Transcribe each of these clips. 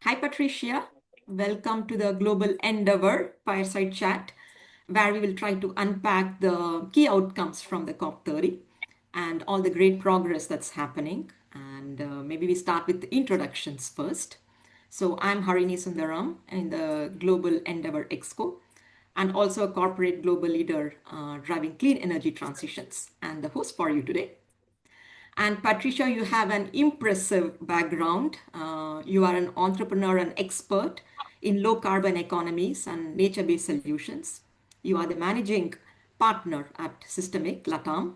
Hi, Patricia. Welcome to the Global Endeavor Fireside Chat, where we will try to unpack the key outcomes from the COP30 and all the great progress that's happening. And maybe we start with the introductions first. So, I'm Harini Sundaram in the Global Endeavor Exco and also a corporate global leader driving clean energy transitions and the host for you today. And Patricia, you have an impressive background. You are an entrepreneur and expert in low carbon economies and nature based solutions. You are the managing partner at SYSTEMIQ LatAm,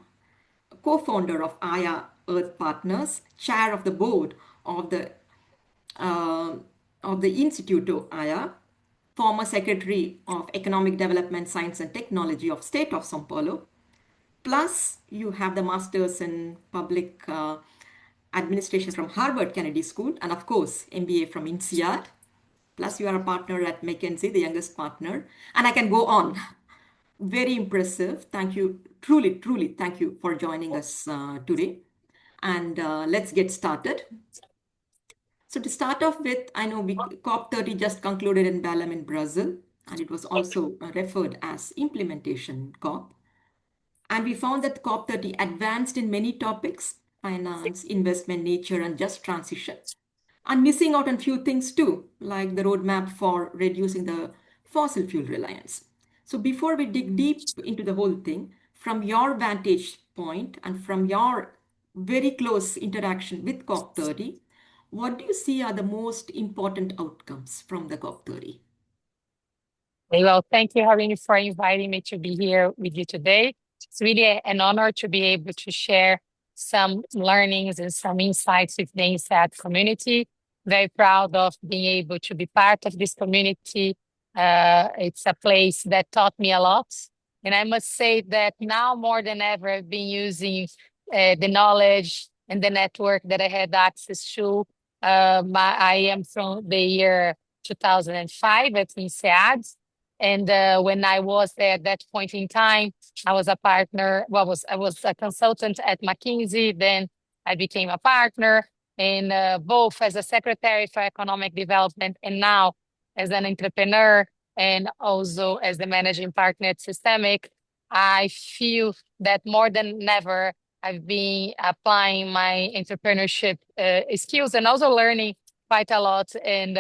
co founder of Aya Earth Partners, chair of the board of the uh, Instituto Aya, former secretary of Economic Development, Science and Technology of State of São Paulo, plus you have the masters in public administration from Harvard Kennedy School, and of course MBA from INSEAD. Plus you are a partner at McKinsey, the youngest partner, and I can go on. Very impressive. Thank you, truly thank you for joining us today. And let's get started. So to start off with, I know COP30 just concluded in Belém in Brazil, and it was also referred as implementation COP. And we found that COP30 advanced in many topics: finance, investment, nature, and just transition. And missing out on few things too, like the roadmap for reducing the fossil fuel reliance. So before we dig deep into the whole thing, from your vantage point and from your very close interaction with COP30, what do you see are the most important outcomes from the COP30? Well, thank you, Harini, for inviting me to be here with you today. It's really an honor to be able to share some learnings and some insights with the INSEAD community. Very proud of being able to be part of this community. It's a place that taught me a lot. And I must say that now more than ever, I've been using the knowledge and the network that I had access to. I am from the year 2005 at INSEAD. And when I was there at that point in time, I was a partner. I was a consultant at McKinsey. Then I became a partner, and both as a secretary for economic development, and now as an entrepreneur, and also as the managing partner at SYSTEMIQ. I feel that more than ever, I've been applying my entrepreneurship skills and also learning quite a lot. And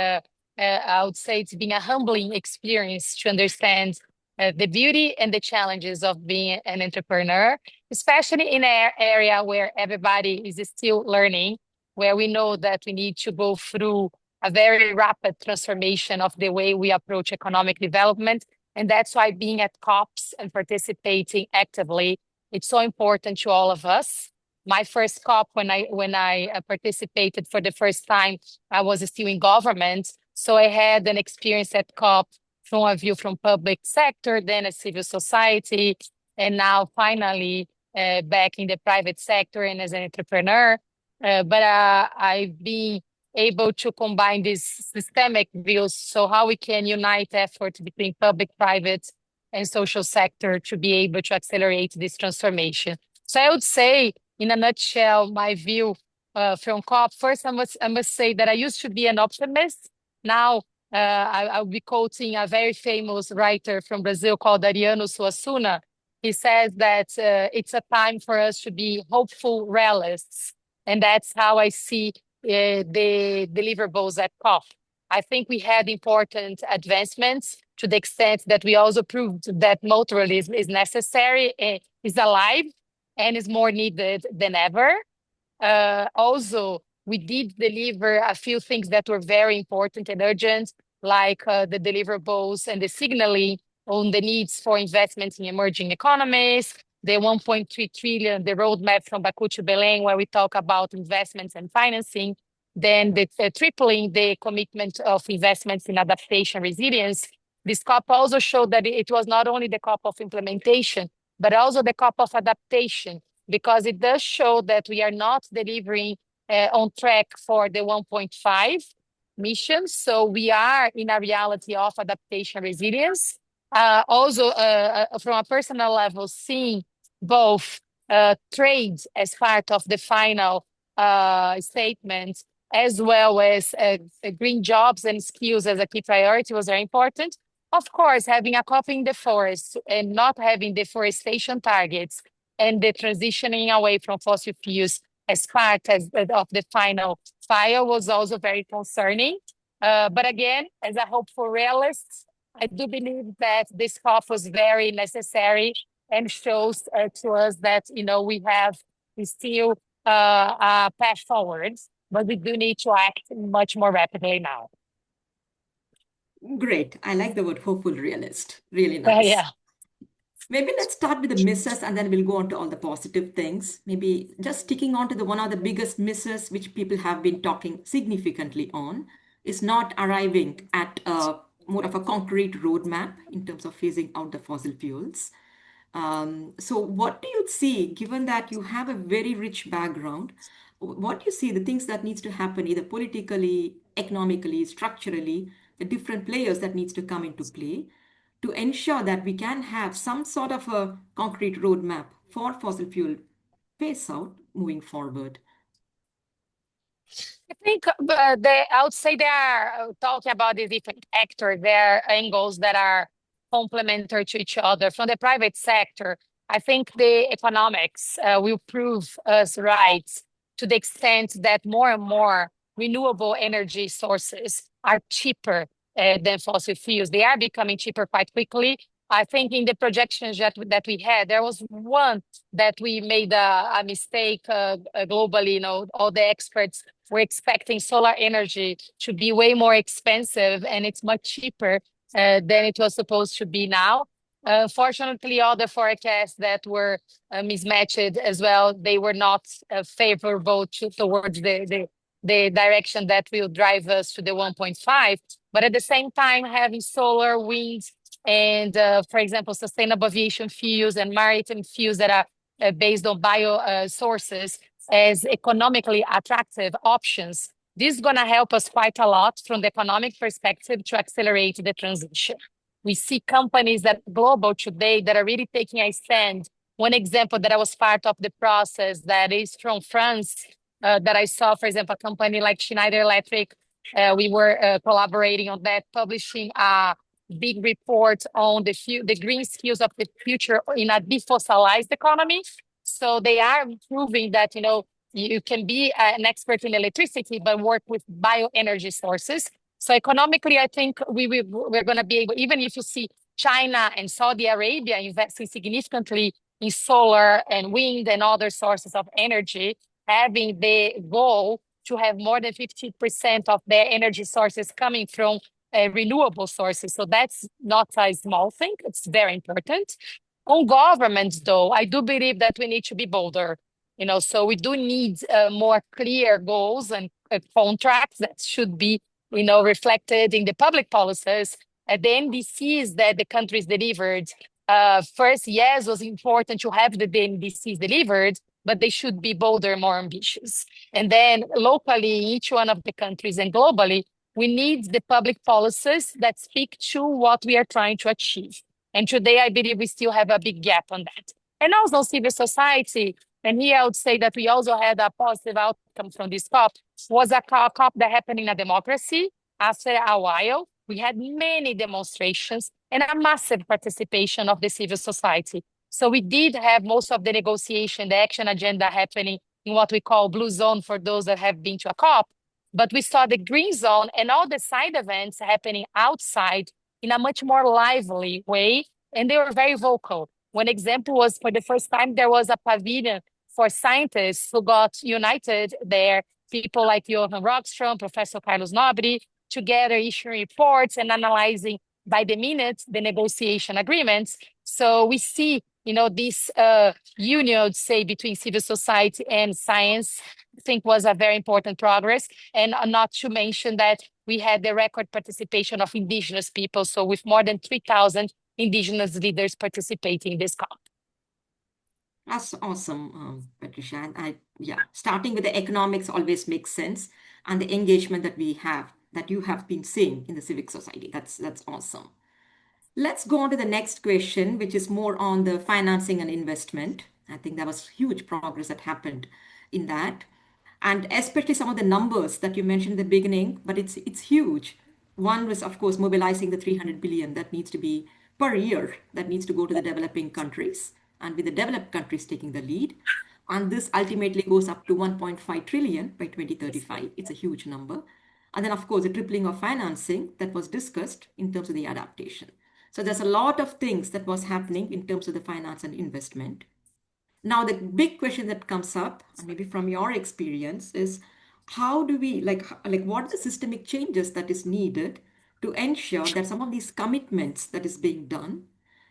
I would say it's been a humbling experience to understand the beauty and the challenges of being an entrepreneur, especially in an area where everybody is still learning, where we know that we need to go through a very rapid transformation of the way we approach economic development. And that's why being at COPs and participating actively, it's so important to all of us. My first COP, when I participated for the first time, I was still in government. So I had an experience at COP from a view from public sector, then a civil society, and now finally back in the private sector and as an entrepreneur. But I've been able to combine these systemic views. So how we can unite efforts between public, private, and social sector to be able to accelerate this transformation. So I would say, in a nutshell, my view from COP. First, I must say that I used to be an optimist. Now, I'll be quoting a very famous writer from Brazil called Ariano Suassuna. He says that it's a time for us to be hopeful realists. And that's how I see the deliverables at COP. I think we had important advancements to the extent that we also proved that multilateralism is necessary, is alive, and is more needed than ever. Also, we did deliver a few things that were very important and urgent, like the deliverables and the signaling on the needs for investments in emerging economies, the 1.3 trillion, the roadmap from Baku to Belém, where we talk about investments and financing, then the tripling the commitment of investments in adaptation resilience. This COP also showed that it was not only the COP of implementation, but also the COP of adaptation, because it does show that we are not delivering on track for the 1.5 mission. So we are in a reality of adaptation resilience. Also, from a personal level, seeing both trade as part of the final statement as well as green jobs and skills as a key priority was very important. Of course, having a COP in the forest and not having deforestation targets and the transitioning away from fossil fuels as part of the final file was also very concerning. But again, as a hopeful realist, I do believe that this COP was very necessary and shows to us that, we still a path forward, but we do need to act much more rapidly now. Great. I like the word hopeful realist. Really nice. Yeah. Maybe let's start with the misses and then we'll go on to all the positive things. Maybe just sticking on to the one of the biggest misses which people have been talking significantly on is not arriving at more of a concrete roadmap in terms of phasing out the fossil fuels. So what do you see, given that you have a very rich background, what do you see the things that needs to happen either politically, economically, structurally, the different players that needs to come into play to ensure that we can have some sort of a concrete roadmap for fossil fuel phase out moving forward? I think I would say they are talking about the different actors, there are angles that are complementary to each other. From the private sector, I think the economics will prove us right to the extent that more and more renewable energy sources are cheaper than fossil fuels. They are becoming cheaper quite quickly. I think in the projections that we had, there was one that we made a mistake globally. All the experts were expecting solar energy to be way more expensive, and it's much cheaper than it was supposed to be now. Unfortunately, all the forecasts that were mismatched as well, they were not favorable towards the direction that will drive us to the 1.5. But at the same time, having solar, wind, and, for example, sustainable aviation fuels and maritime fuels that are based on bio sources as economically attractive options, this is going to help us quite a lot from the economic perspective to accelerate the transition. We see companies that global today that are really taking a stand. One example that I was part of the process that is from France, that I saw, for example, a company like Schneider Electric, we were collaborating on that, publishing a big report on the green skills of the future in a defossilized economy. So they are proving that, you can be an expert in electricity, but work with bioenergy sources. So economically, I think we're going to be able, even if you see China and Saudi Arabia investing significantly in solar and wind and other sources of energy, having the goal to have more than 50% of their energy sources coming from renewable sources. So that's not a small thing. It's very important. On governments, though, I do believe that we need to be bolder. So we do need more clear goals and contracts that should be, reflected in the public policies. The NDCs that the countries delivered, first, yes, was important to have the NDCs delivered, but they should be bolder, more ambitious. And then locally, each one of the countries and globally, we need the public policies that speak to what we are trying to achieve. And today, I believe we still have a big gap on that. And also civil society. And here I would say that we also had a positive outcome from this COP. Was a COP that happened in a democracy. After a while, we had many demonstrations and a massive participation of the civil society. So we did have most of the negotiation, the action agenda happening in what we call blue zone for those that have been to a COP. But we saw the green zone and all the side events happening outside in a much more lively way. And they were very vocal. One example was for the first time, there was a pavilion for scientists who got united there. People like Johan Rockström, Professor Carlos Nobre, together issuing reports and analyzing by the minute the negotiation agreements. So we see, this union, say, between civil society and science, I think was a very important progress. And not to mention that we had the record participation of indigenous people. So with more than 3,000 indigenous leaders participating in this COP. That's awesome, Patricia. And starting with the economics always makes sense, and the engagement that you have been seeing in the civic society. That's awesome. Let's go on to the next question, which is more on the financing and investment. I think that was huge progress that happened in that. And especially some of the numbers that you mentioned in the beginning, but it's huge. One was, of course, mobilizing the 300 billion that needs to be per year that needs to go to the developing countries, and with the developed countries taking the lead. And this ultimately goes up to 1.5 trillion by 2035. It's a huge number. And then, of course, the tripling of financing that was discussed in terms of the adaptation. So there's a lot of things that was happening in terms of the finance and investment. Now, the big question that comes up, and maybe from your experience, is how do we like what are the systemic changes that is needed to ensure that some of these commitments that is being done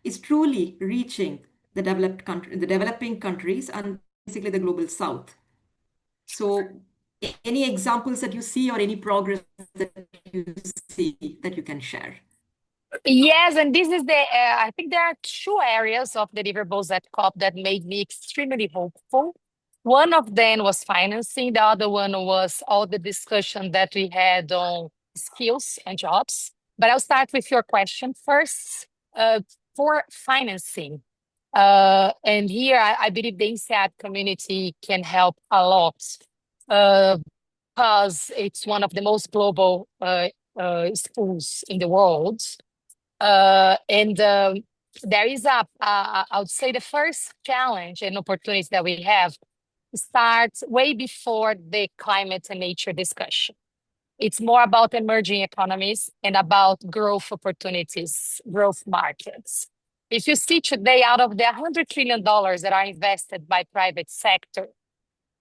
is truly reaching the developed country, the developing countries, and basically the global south. So, any examples that you see or any progress that you see that you can share? Yes, and this is I think there are two areas of deliverables at COP that made me extremely hopeful. One of them was financing, the other one was all the discussion that we had on skills and jobs. But I'll start with your question first. For financing, and here I believe the INSEAD community can help a lot because it's one of the most global schools in the world. And there is I would say the first challenge and opportunities that we have starts way before the climate and nature discussion. It's more about emerging economies and about growth opportunities, growth markets. If you see today, out of the $100 trillion that are invested by private sector,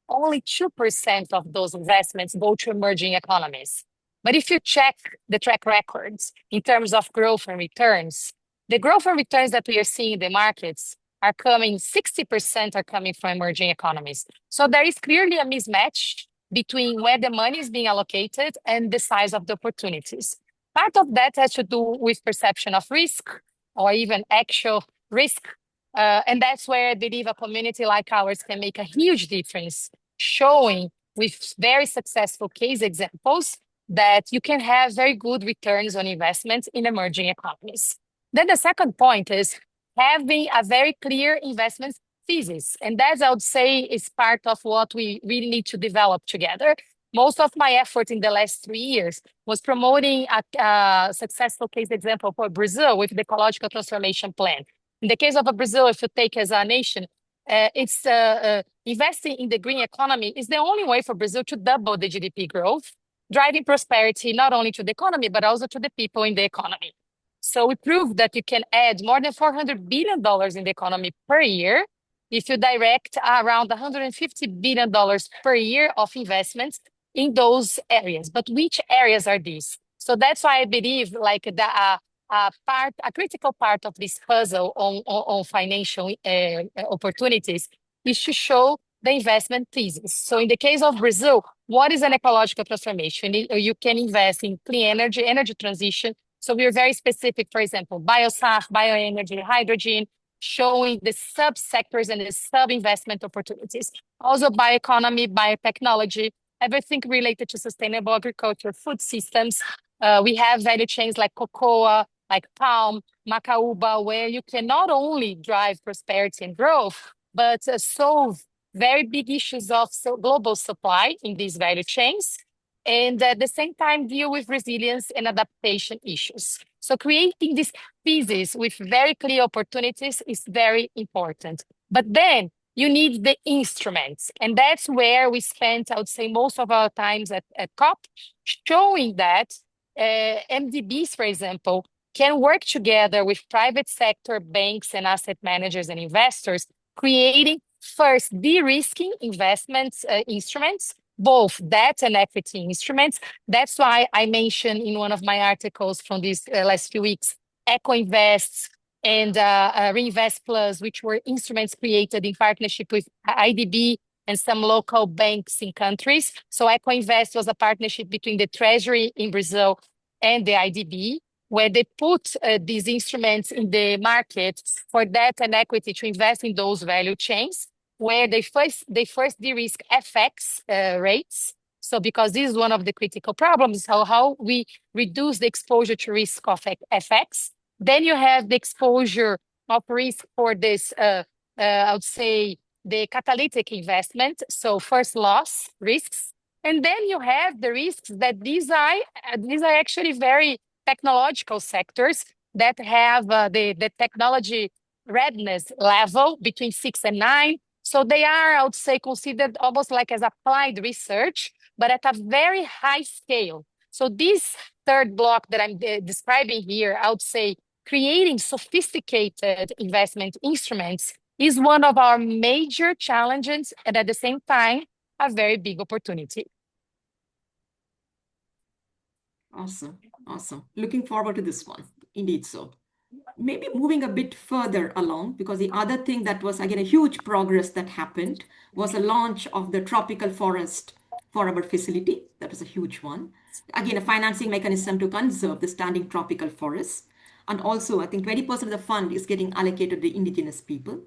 only 2% of those investments go to emerging economies. But if you check the track records in terms of growth and returns, the growth and returns that we are seeing in the markets are coming, 60% are coming from emerging economies. So there is clearly a mismatch between where the money is being allocated and the size of the opportunities. Part of that has to do with perception of risk or even actual risk. And that's where I believe a community like ours can make a huge difference, showing with very successful case examples that you can have very good returns on investments in emerging economies. Then the second point is having a very clear investment thesis. And that, I would say, is part of what we really need to develop together. Most of my effort in the last 3 years was promoting a successful case example for Brazil with the ecological transformation plan. In the case of Brazil, if you take as a nation, it's investing in the green economy is the only way for Brazil to double the GDP growth, driving prosperity not only to the economy, but also to the people in the economy. So we proved that you can add more than $400 billion in the economy per year if you direct around $150 billion per year of investments in those areas. But which areas are these? So that's why I believe like a critical part of this puzzle on financial opportunities is to show the investment thesis. So in the case of Brazil, what is an ecological transformation? You can invest in clean energy, energy transition. So we are very specific, for example, biosaf, bioenergy, hydrogen, showing the sub-sectors and the sub-investment opportunities. Also bioeconomy, biotechnology, everything related to sustainable agriculture, food systems. We have value chains like cocoa, like palm, macaúba, where you can not only drive prosperity and growth, but solve very big issues of global supply in these value chains, and at the same time deal with resilience and adaptation issues. So creating this thesis with very clear opportunities is very important. But then you need the instruments, and that's where we spent, I would say, most of our times at COP, showing that MDBs, for example, can work together with private sector banks and asset managers and investors, creating first de-risking investments instruments, both debt and equity instruments. That's why I mentioned in one of my articles from these last few weeks, EcoInvest and Reinvest Plus, which were instruments created in partnership with IDB and some local banks in countries. So EcoInvest was a partnership between the Treasury in Brazil and the IDB, where they put these instruments in the market for debt and equity to invest in those value chains, where they first de-risk FX rates. So because this is one of the critical problems, how we reduce the exposure to risk of FX. Then you have the exposure of risk for this, I would say, the catalytic investment, so first loss risks, and then you have the risks that these are actually very technological sectors that have the technology readiness level between 6 and 9. So they are, I would say, considered almost like as applied research, but at a very high scale. So this third block that I'm describing here, I would say creating sophisticated investment instruments is one of our major challenges, and at the same time, a very big opportunity. Awesome. Awesome. Looking forward to this one. Indeed so. Maybe moving a bit further along, because the other thing that was, again, a huge progress that happened was the launch of the tropical forest forever facility. That was a huge one. Again, a financing mechanism to conserve the standing tropical forests. And also, I think 20% of the fund is getting allocated to indigenous people.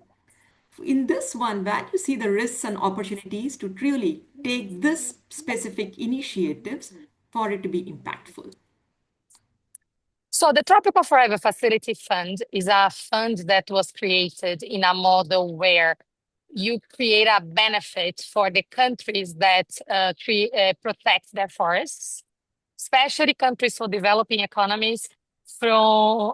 In this one, where do you see the risks and opportunities to truly take this specific initiatives for it to be impactful? So the Tropical Forever Facility Fund is a fund that was created in a model where you create a benefit for the countries that protect their forests, especially countries for developing economies from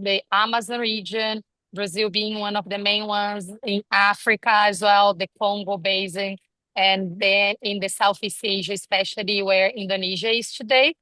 the Amazon region, Brazil being one of the main ones, in Africa as well, the Congo Basin, and then in the Southeast Asia, especially where Indonesia is today.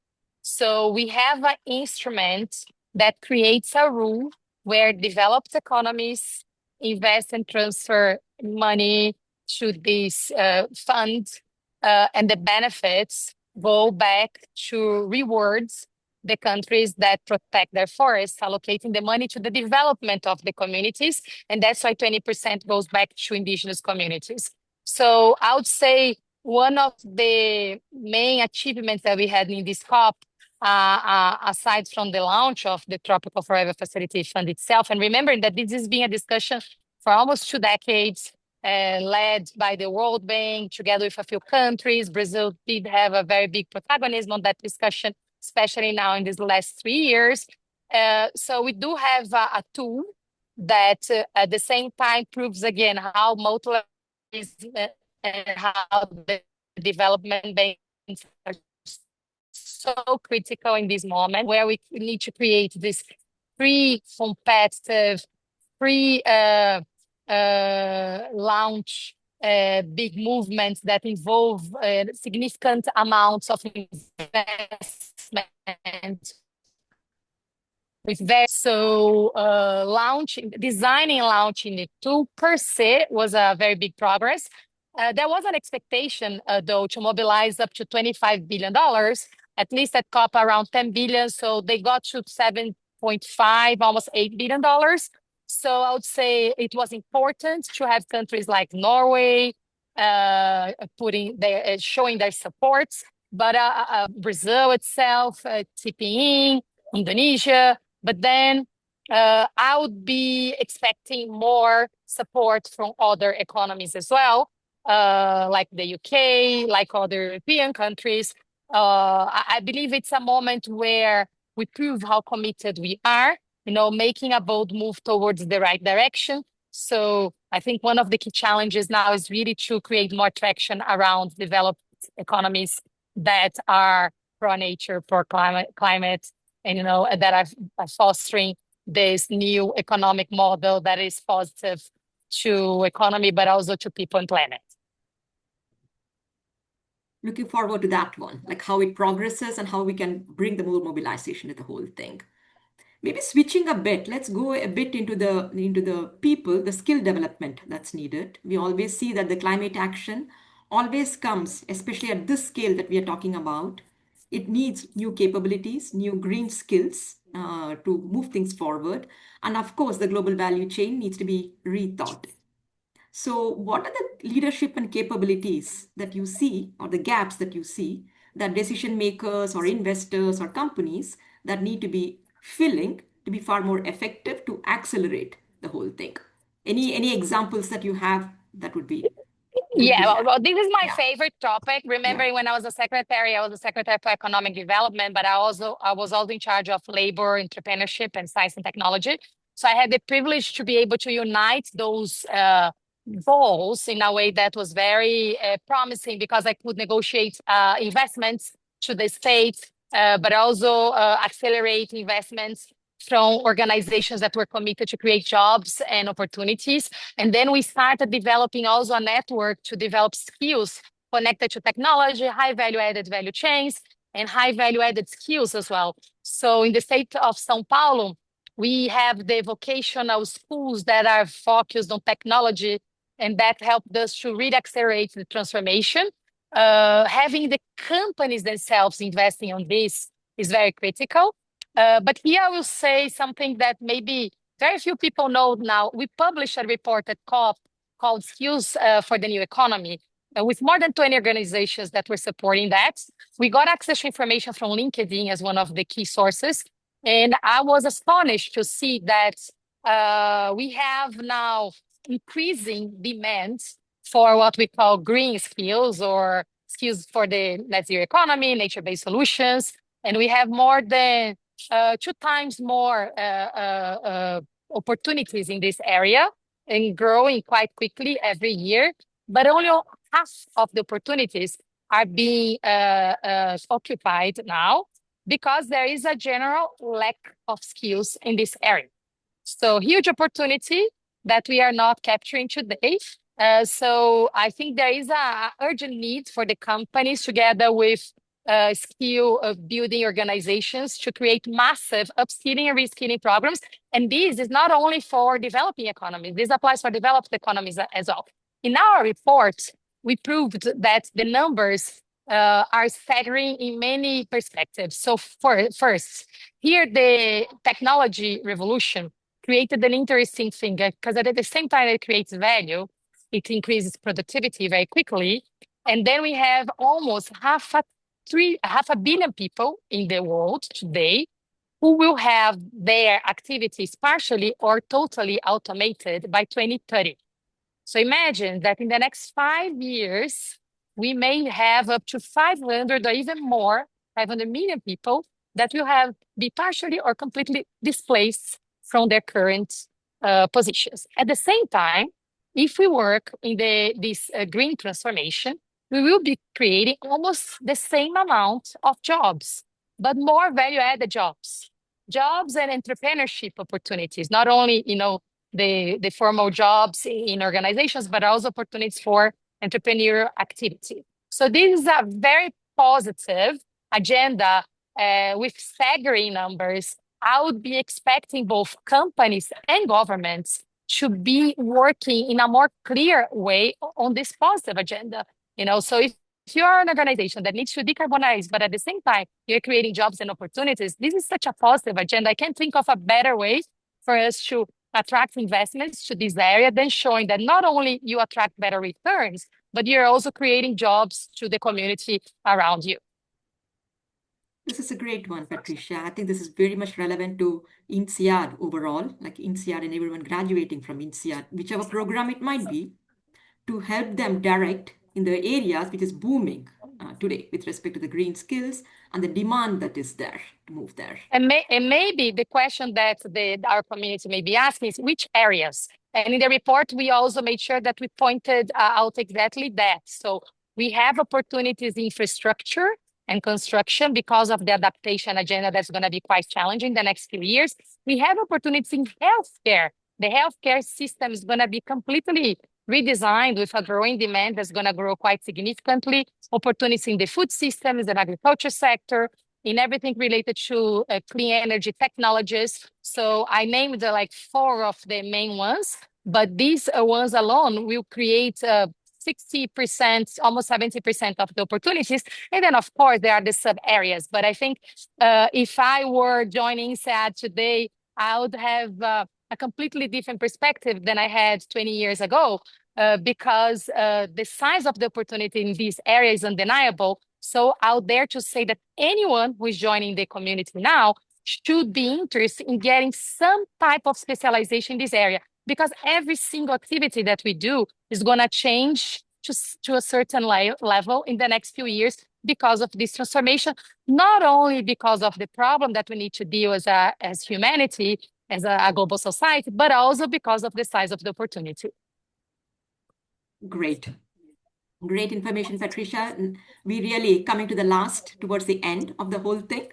So we have an instrument that creates a rule where developed economies invest and transfer money to this fund, and the benefits go back to rewards the countries that protect their forests, allocating the money to the development of the communities. And that's why 20% goes back to indigenous communities. So I would say one of the main achievements that we had in this COP, aside from the launch of the Tropical Forever Facility Fund itself, and remembering that this has been a discussion for almost 2 decades, led by the World Bank together with a few countries. Brazil did have a very big protagonism on that discussion, especially now in these last 3 years. So we do have a tool that at the same time proves again how multilateralism and how the development banks are so critical in this moment where we need to create this free, competitive, free launch big movements that involve significant amounts of investment. Designing and launching the tool per se was a very big progress. There was an expectation, though, to mobilize up to $25 billion, at least at COP around 10 billion. So they got to 7.5, almost $8 billion. So I would say it was important to have countries like Norway showing their support, but Brazil itself tipping in, Indonesia. But then I would be expecting more support from other economies as well, like the UK, like other European countries. I believe it's a moment where we prove how committed we are, making a bold move towards the right direction. So I think one of the key challenges now is really to create more traction around developed economies that are pro-nature, pro-climate, and that are fostering this new economic model that is positive to economy, but also to people and planet. Looking forward to that one, like how it progresses and how we can bring the more mobilization to the whole thing. Maybe switching a bit, let's go a bit into the people, the skill development that's needed. We always see that the climate action always comes, especially at this scale that we are talking about. It needs new capabilities, new green skills to move things forward. And of course, the global value chain needs to be rethought. So what are the leadership and capabilities that you see, or the gaps that you see, that decision makers or investors or companies that need to be filling to be far more effective to accelerate the whole thing? Any examples that you have that would be good to Yeah, share? well, this is my Yeah, favorite topic. Remembering when I was a secretary for economic development, but I was also in charge of labor, entrepreneurship, and science and technology. So I had the privilege to be able to unite those goals in a way that was very promising because I could negotiate investments to the state, but also accelerate investments from organizations that were committed to create jobs and opportunities. And then we started developing also a network to develop skills connected to technology, high value added value chains, and high value added skills as well. So in the state of São Paulo, we have the vocational schools that are focused on technology, and that helped us to really accelerate the transformation. Having the companies themselves investing on this is very critical. But here I will say something that maybe very few people know now. We published a report at COP called Skills for the New Economy, with more than 20 organizations that were supporting that. We got access to information from LinkedIn as one of the key sources. And I was astonished to see that we have now increasing demand for what we call green skills or skills for the net zero economy, nature-based solutions. And we have more than 2 times more opportunities in this area and growing quite quickly every year. But only half of the opportunities are being occupied now because there is a general lack of skills in this area. So huge opportunity that we are not capturing today. So I think there is an urgent need for the companies together with skill building organizations to create massive upskilling and reskilling programs. And this is not only for developing economies, this applies for developed economies as well. In our report, we proved that the numbers are staggering in many perspectives. So first, here the technology revolution created an interesting thing because at the same time it creates value, it increases productivity very quickly. And then we have almost half a billion people in the world today who will have their activities partially or totally automated by 2030. So imagine that in the next 5 years, we may have up to 500 or even more, 500 million people that will be partially or completely displaced from their current positions. At the same time, if we work in this green transformation, we will be creating almost the same amount of jobs, but more value-added jobs and entrepreneurship opportunities, not only, the formal jobs in organizations, but also opportunities for entrepreneurial activity. So this is a very positive agenda with staggering numbers. I would be expecting both companies and governments to be working in a more clear way on this positive agenda. So if you're an organization that needs to decarbonize, but at the same time, you're creating jobs and opportunities, this is such a positive agenda. I can't think of a better way for us to attract investments to this area than showing that not only you attract better returns, but you're also creating jobs to the community around you. This is a great one, Patricia. I think this is very much relevant to INSEAD overall, like INSEAD and everyone graduating from INSEAD, whichever program it might be, to help them direct in the areas which is booming today with respect to the green skills and the demand that is there to move there. And maybe the question that our community may be asking is which areas? And in the report, we also made sure that we pointed out exactly that. So we have opportunities in infrastructure and construction because of the adaptation agenda that's going to be quite challenging the next few years. We have opportunities in healthcare. The healthcare system is going to be completely redesigned with a growing demand that's going to grow quite significantly. Opportunities in the food systems and agriculture sector, in everything related to clean energy technologies. So I named 4 of the main ones, but these ones alone will create 60%, almost 70% of the opportunities. And then, of course, there are the sub areas. But I think if I were joining INSEAD today, I would have a completely different perspective than I had 20 years ago, because the size of the opportunity in these areas is undeniable. So out there to say that anyone who is joining the community now should be interested in getting some type of specialization in this area, because every single activity that we do is going to change to a certain level in the next few years because of this transformation, not only because of the problem that we need to deal as humanity, as a global society, but also because of the size of the opportunity. Great. Great information, Patricia. We really coming to the last, towards the end of the whole thing.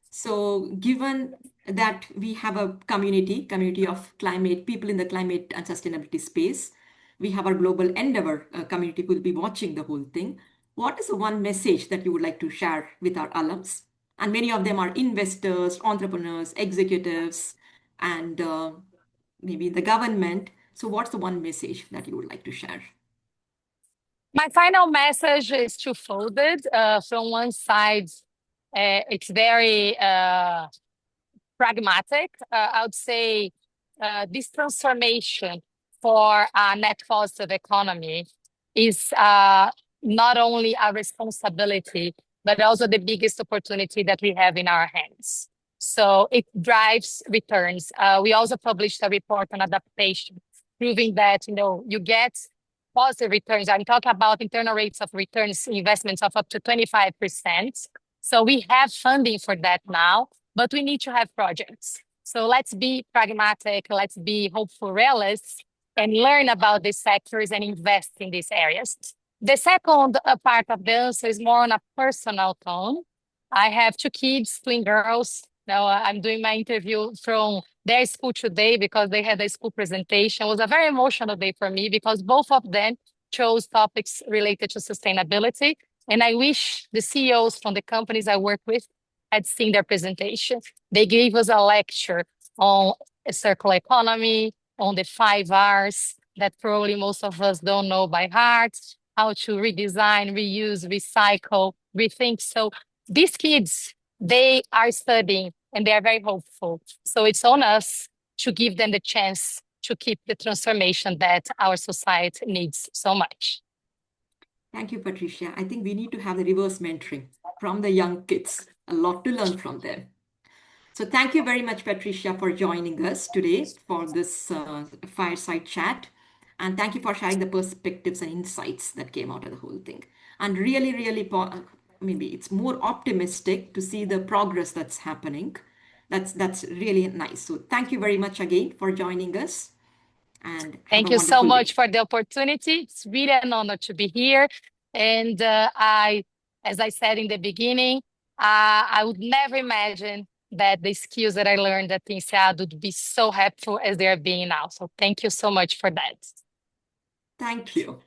So given that we have a community of climate, people in the climate and sustainability space, we have our global endeavor community who will be watching the whole thing. What is the one message that you would like to share with our alums? And many of them are investors, entrepreneurs, executives, and maybe the government. So what's the one message that you would like to share? My final message is two-folded. From one side, it's very pragmatic. I would say this transformation for a net positive economy is not only a responsibility, but also the biggest opportunity that we have in our hands. So it drives returns. We also published a report on adaptation, proving that you get positive returns. I'm talking about internal rates of returns, investments of up to 25%. So we have funding for that now, but we need to have projects. So let's be pragmatic, let's be hopeful realists, and learn about these sectors and invest in these areas. The second part of the answer is more on a personal tone. I have two kids, twin girls. Now I'm doing my interview from their school today because they had a school presentation. It was a very emotional day for me because both of them chose topics related to sustainability. And I wish the CEOs from the companies I work with had seen their presentation. They gave us a lecture on a circular economy, on the 5 Rs that probably most of us don't know by heart, how to redesign, reuse, recycle, rethink. So these kids, they are studying and they are very hopeful. So it's on us to give them the chance to keep the transformation that our society needs so much. Thank you, Patricia. I think we need to have the reverse mentoring from the young kids. A lot to learn from them. So thank you very much, Patricia, for joining us today for this fireside chat. And thank you for sharing the perspectives and insights that came out of the whole thing. And really, really, maybe it's more optimistic to see the progress that's happening. That's really nice. So thank you very much again for joining us and have Thank a you so wonderful much day. for the opportunity. It's really an honor to be here. And as I said in the beginning, I would never imagine that the skills that I learned at INSEAD would be so helpful as they are being now. So thank you so much for that. Thank you.